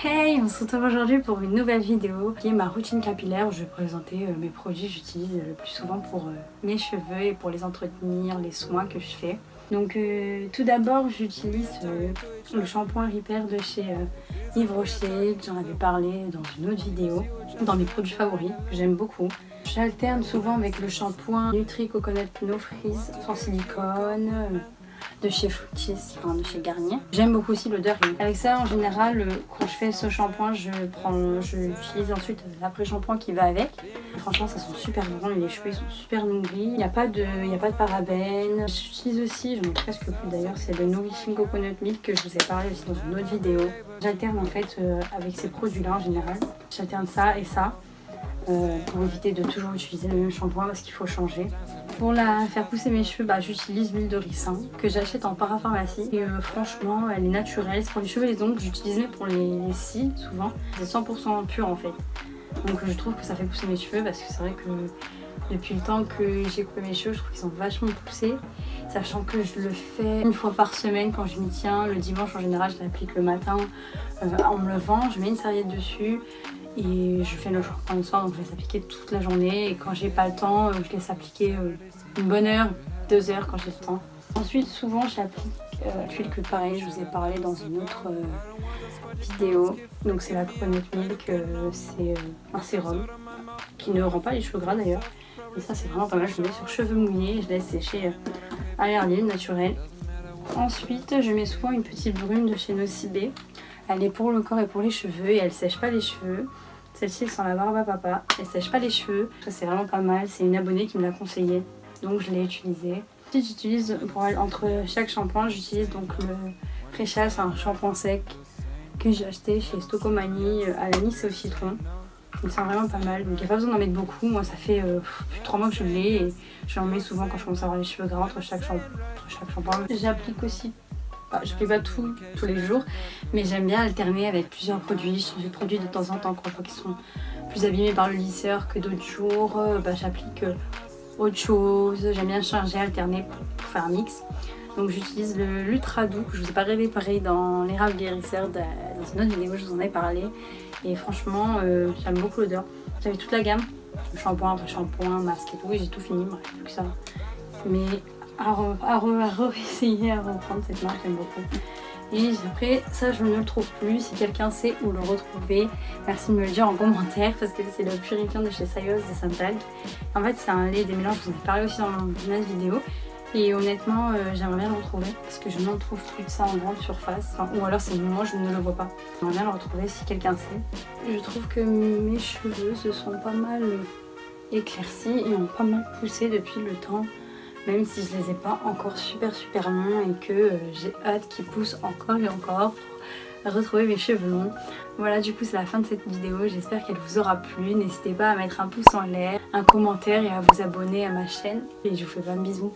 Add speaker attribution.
Speaker 1: Hey, on se retrouve aujourd'hui pour une nouvelle vidéo qui est ma routine capillaire où je vais présenter mes produits que j'utilise le plus souvent pour mes cheveux et pour les entretenir, les soins que je fais. Donc tout d'abord j'utilise le shampoing Repair de chez Yves Rocher, j'en avais parlé dans une autre vidéo, dans mes produits favoris que j'aime beaucoup. J'alterne souvent avec le shampoing Nutri Coconut No Frizz sans silicone de chez Fructis, enfin de chez Garnier. J'aime beaucoup aussi l'odeur. Avec ça, en général, quand je fais ce shampoing, j'utilise ensuite l'après-shampoing qui va avec. Franchement, ça sent super bon, les cheveux ils sont super nourris. Il n'y a pas de parabènes. J'utilise aussi, j'en ai presque plus d'ailleurs, c'est le Nourishing Coconut Milk que je vous ai parlé aussi dans une autre vidéo. J'alterne en fait avec ces produits-là en général. J'alterne ça et ça. Pour éviter de toujours utiliser le même shampoing parce qu'il faut changer. Pour faire pousser mes cheveux, j'utilise l'huile de ricin que j'achète en parapharmacie et franchement elle est naturelle. C'est pour les cheveux et les ongles, j'utilise mais pour les cils souvent. C'est 100% pur en fait. Donc je trouve que ça fait pousser mes cheveux parce que c'est vrai que depuis le temps que j'ai coupé mes cheveux, je trouve qu'ils sont vachement poussés. Sachant que je le fais une fois par semaine quand je m'y tiens. Le dimanche en général je l'applique le matin en me levant, je mets une serviette dessus. Et je fais le shampoing le soir, donc je laisse appliquer toute la journée. Et quand j'ai pas le temps, je laisse appliquer une bonne heure, 2 heures quand j'ai le temps. Ensuite, souvent j'applique l'huile que pareil, je vous ai parlé dans une autre vidéo. Donc c'est la Coconut Milk, c'est un sérum qui ne rend pas les cheveux gras d'ailleurs. Et ça c'est vraiment pas mal, je le mets sur cheveux mouillés et je laisse sécher à l'air libre, naturel. Ensuite, je mets souvent une petite brume de chez Nocibé. Elle est pour le corps et pour les cheveux et elle sèche pas les cheveux. Celle-ci elle sent la barbe à papa, elle sèche pas les cheveux. Ça c'est vraiment pas mal, c'est une abonnée qui me l'a conseillé. Donc je l'ai utilisé. Ensuite j'utilise, entre chaque shampoing, j'utilise donc le Frecha, c'est un shampoing sec que j'ai acheté chez Stocomanie à l'anis et au citron. Il sent vraiment pas mal, donc il n'y a pas besoin d'en mettre beaucoup. Moi ça fait plus de 3 mois que je l'ai et j'en mets souvent quand je commence à avoir les cheveux gras entre chaque shampoing. J'applique aussi. Je ne fais pas tous les jours, mais j'aime bien alterner avec plusieurs produits, changer de produits de temps en temps quand je vois qu'ils sont plus abîmés par le lisseur que d'autres jours. J'applique autre chose, j'aime bien changer, alterner pour faire un mix. Donc j'utilise l'Ultra Doux que je vous ai pas réparé dans l'érable guérisseur dans une autre vidéo, je vous en ai parlé. Et franchement, j'aime beaucoup l'odeur. J'avais toute la gamme, shampoing après shampoing, masque et tout, et j'ai tout fini, bref, plus que ça. Mais essayer à reprendre cette marque, j'aime beaucoup. Et après ça je ne le trouve plus, si quelqu'un sait où le retrouver, merci de me le dire en commentaire parce que c'est le purifiant de chez Sayos de Saint-Algue. En fait c'est un lait des mélanges, je vous en ai parlé aussi dans une autre vidéo. Et honnêtement j'aimerais bien le retrouver parce que je n'en trouve plus de ça en grande surface, ou alors c'est moi je ne le vois pas. J'aimerais bien le retrouver si quelqu'un sait. Je trouve que mes cheveux se sont pas mal éclaircis et ont pas mal poussé depuis le temps. Même si je les ai pas encore super longs et que j'ai hâte qu'ils poussent encore et encore pour retrouver mes cheveux longs. Voilà, du coup c'est la fin de cette vidéo, j'espère qu'elle vous aura plu. N'hésitez pas à mettre un pouce en l'air, un commentaire et à vous abonner à ma chaîne. Et je vous fais plein de bisous.